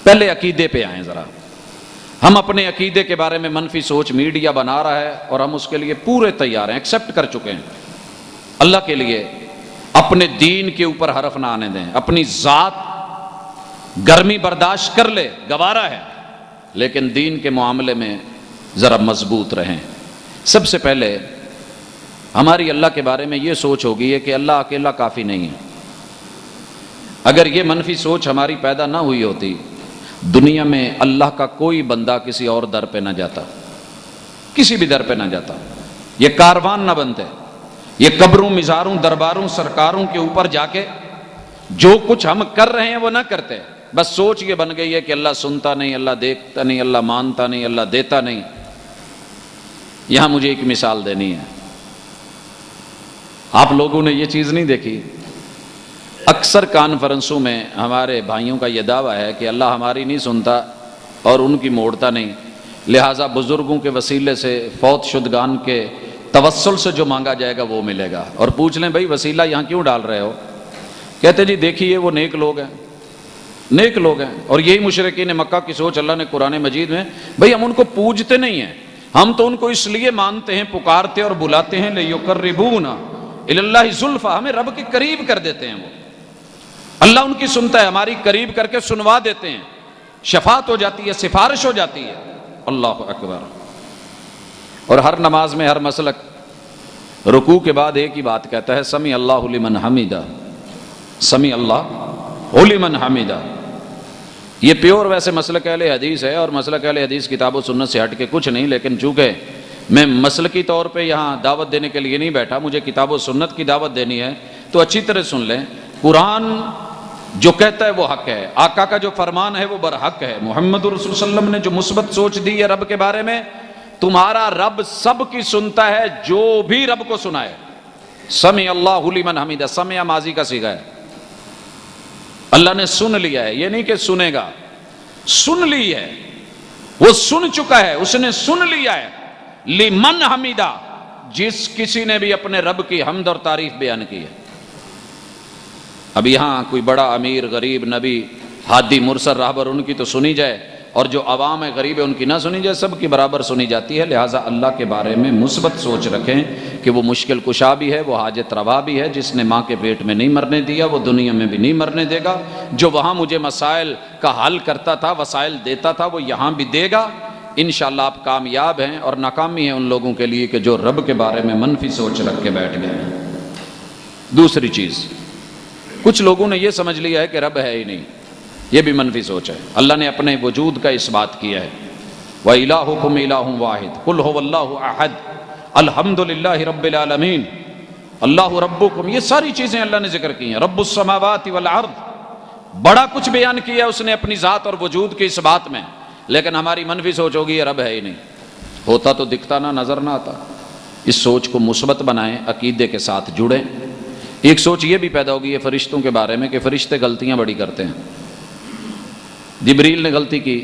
پہلے عقیدے پہ آئیں ذرا. ہم اپنے عقیدے کے بارے میں منفی سوچ میڈیا بنا رہا ہے اور ہم اس کے لیے پورے تیار ہیں، ایکسیپٹ کر چکے ہیں. اللہ کے لیے اپنے دین کے اوپر حرف نہ آنے دیں. اپنی ذات گرمی برداشت کر لے، گوارا ہے، لیکن دین کے معاملے میں ذرا مضبوط رہیں. سب سے پہلے ہماری اللہ کے بارے میں یہ سوچ ہوگی ہے کہ اللہ اکیلا کافی نہیں ہے. اگر یہ منفی سوچ ہماری پیدا نہ ہوئی ہوتی، دنیا میں اللہ کا کوئی بندہ کسی اور در پہ نہ جاتا، کسی بھی در پہ نہ جاتا، یہ کاروان نہ بنتے، یہ قبروں مزاروں درباروں سرکاروں کے اوپر جا کے جو کچھ ہم کر رہے ہیں وہ نہ کرتے. بس سوچ یہ بن گئی ہے کہ اللہ سنتا نہیں، اللہ دیکھتا نہیں، اللہ مانتا نہیں، اللہ دیتا نہیں. یہاں مجھے ایک مثال دینی ہے. آپ لوگوں نے یہ چیز نہیں دیکھی، اکثر کانفرنسوں میں ہمارے بھائیوں کا یہ دعویٰ ہے کہ اللہ ہماری نہیں سنتا اور ان کی موڑتا نہیں، لہٰذا بزرگوں کے وسیلے سے فوت شدگان کے توسل سے جو مانگا جائے گا وہ ملے گا. اور پوچھ لیں بھائی وسیلہ یہاں کیوں ڈال رہے ہو؟ کہتے جی دیکھیے وہ نیک لوگ ہیں، نیک لوگ ہیں. اور یہی مشرکین مکہ کی سوچ اللہ نے قرآن مجید میں، بھائی ہم ان کو پوجتے نہیں ہیں، ہم تو ان کو اس لیے مانتے ہیں، پکارتے اور بلاتے ہیں، لِيُقَرِّبُونَ إِلَى اللَّهِ زُلْفَىٰ، ہمیں رب کے قریب کر دیتے ہیں. وہ اللہ ان کی سنتا ہے، ہماری قریب کر کے سنوا دیتے ہیں، شفاعت ہو جاتی ہے، سفارش ہو جاتی ہے. اللہ اکبر. اور ہر نماز میں ہر مسلک رکوع کے بعد ایک ہی بات کہتا ہے، سمیع اللہ لمن حمیدہ، سمیع اللہ لمن حمیدہ. یہ پیور ویسے مسلک اہل حدیث ہے، اور مسلک اہل حدیث کتاب و سنت سے ہٹ کے کچھ نہیں. لیکن چونکہ میں مسلکی طور پہ یہاں دعوت دینے کے لیے نہیں بیٹھا، مجھے کتاب و سنت کی دعوت دینی ہے، تو اچھی طرح سن لیں. قرآن جو کہتا ہے وہ حق ہے، آقا کا جو فرمان ہے وہ برحق ہے، محمد رسول صلی اللہ علیہ وسلم نے جو مثبت سوچ دی ہے رب کے بارے میں، تمہارا رب سب کی سنتا ہے جو بھی رب کو سنائے. سمع اللہ لمن حمیدہ، سمع ماضی کا صیغہ ہے، اللہ نے سن لیا ہے، یہ نہیں کہ سنے گا، سن لی ہے، وہ سن چکا ہے، اس نے سن لیا ہے. لمن حمیدہ، جس کسی نے بھی اپنے رب کی حمد اور تعریف بیان کی ہے. اب یہاں کوئی بڑا امیر غریب نبی ہادی مرسل راہبر ان کی تو سنی جائے، اور جو عوام ہے غریب ہے ان کی نہ سنی جائے، سب کی برابر سنی جاتی ہے. لہٰذا اللہ کے بارے میں مثبت سوچ رکھیں کہ وہ مشکل کشا بھی ہے، وہ حاجت روا بھی ہے. جس نے ماں کے پیٹ میں نہیں مرنے دیا وہ دنیا میں بھی نہیں مرنے دے گا. جو وہاں مجھے مسائل کا حل کرتا تھا، وسائل دیتا تھا، وہ یہاں بھی دے گا. انشاءاللہ آپ کامیاب ہیں، اور ناکامی ہے ان لوگوں کے لیے کہ جو رب کے بارے میں منفی سوچ رکھ کے بیٹھ گئے ہیں. دوسری چیز، کچھ لوگوں نے یہ سمجھ لیا ہے کہ رب ہے ہی نہیں، یہ بھی منفی سوچ ہے. اللہ نے اپنے وجود کا اس بات کیا ہے، وَإِلَٰهُكُمْ إِلَٰهٌ وَاحِدٌ قُلْ هُوَ اللَّهُ أَحَدٌ الْحَمْدُ لِلَّهِ رَبِّ الْعَالَمِينَ اللَّهُ رَبُّكُمْ. یہ ساری چیزیں اللہ نے ذکر کی ہیں. رب السماوات والارض، بڑا کچھ بیان کیا ہے اس نے اپنی ذات اور وجود کی اس بات میں. لیکن ہماری منفی سوچ ہوگی یہ رب ہے ہی نہیں، ہوتا تو دکھتا نہ، نظر نہ آتا. اس سوچ کو مثبت بنائیں، عقیدے کے ساتھ جڑیں. ایک سوچ یہ بھی پیدا ہوگی ہے فرشتوں کے بارے میں کہ فرشتے غلطیاں بڑی کرتے ہیں. جبریل نے غلطی کی،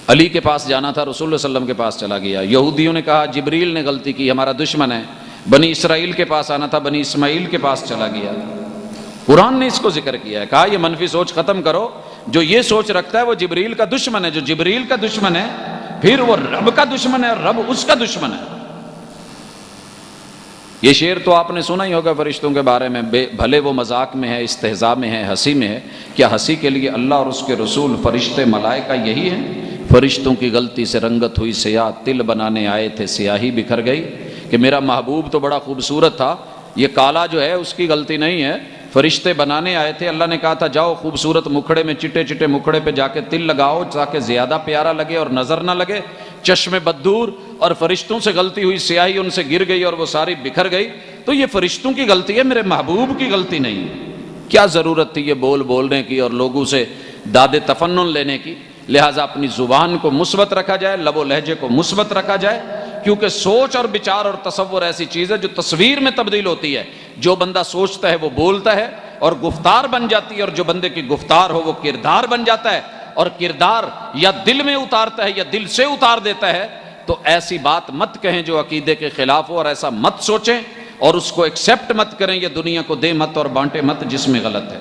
علی کے پاس جانا تھا، رسول اللہ صلی اللہ علیہ وسلم کے پاس چلا گیا. یہودیوں نے کہا جبریل نے غلطی کی، ہمارا دشمن ہے. بنی اسرائیل کے پاس آنا تھا، بنی اسماعیل کے پاس چلا گیا. قرآن نے اس کو ذکر کیا ہے، کہا یہ منفی سوچ ختم کرو. جو یہ سوچ رکھتا ہے وہ جبریل کا دشمن ہے، جو جبریل کا دشمن ہے پھر وہ رب کا دشمن ہے، اور رب اس کا دشمن ہے. یہ شعر تو آپ نے سنا ہی ہوگا فرشتوں کے بارے میں، بھلے وہ مذاق میں ہے، استہزاء میں ہے، ہنسی میں ہے. کیا ہنسی کے لیے اللہ اور اس کے رسول فرشتے ملائکہ یہی ہیں؟ فرشتوں کی غلطی سے رنگت ہوئی سیاہ، تل بنانے آئے تھے سیاہی بکھر گئی. کہ میرا محبوب تو بڑا خوبصورت تھا، یہ کالا جو ہے اس کی غلطی نہیں ہے، فرشتے بنانے آئے تھے. اللہ نے کہا تھا جاؤ خوبصورت مکھڑے میں، چٹے چٹے مکھڑے پہ جا کے تل لگاؤ تاکہ زیادہ پیارا لگے اور نظر نہ لگے. چشم بددور، اور فرشتوں سے غلطی ہوئی، سیاہی ان سے گر گئی اور وہ ساری بکھر گئی. تو یہ فرشتوں کی غلطی ہے، میرے محبوب کی غلطی نہیں ہے. کیا ضرورت تھی یہ بولنے کی اور لوگوں سے داد تفنن لینے کی؟ لہٰذا اپنی زبان کو مثبت رکھا جائے، لب و لہجے کو مثبت رکھا جائے، کیونکہ سوچ اور بچار اور تصور ایسی چیز ہے جو تصویر میں تبدیل ہوتی ہے. جو بندہ سوچتا ہے وہ بولتا ہے اور گفتار بن جاتی ہے، اور جو بندے کی گفتار ہو وہ کردار بن جاتا ہے، اور کردار یا دل میں اتارتا ہے یا دل سے اتار دیتا ہے. تو ایسی بات مت کہیں جو عقیدے کے خلاف ہو، اور ایسا مت سوچیں اور اس کو ایکسیپٹ مت کریں. یہ دنیا کو دے مت اور بانٹے مت جس میں غلط ہے.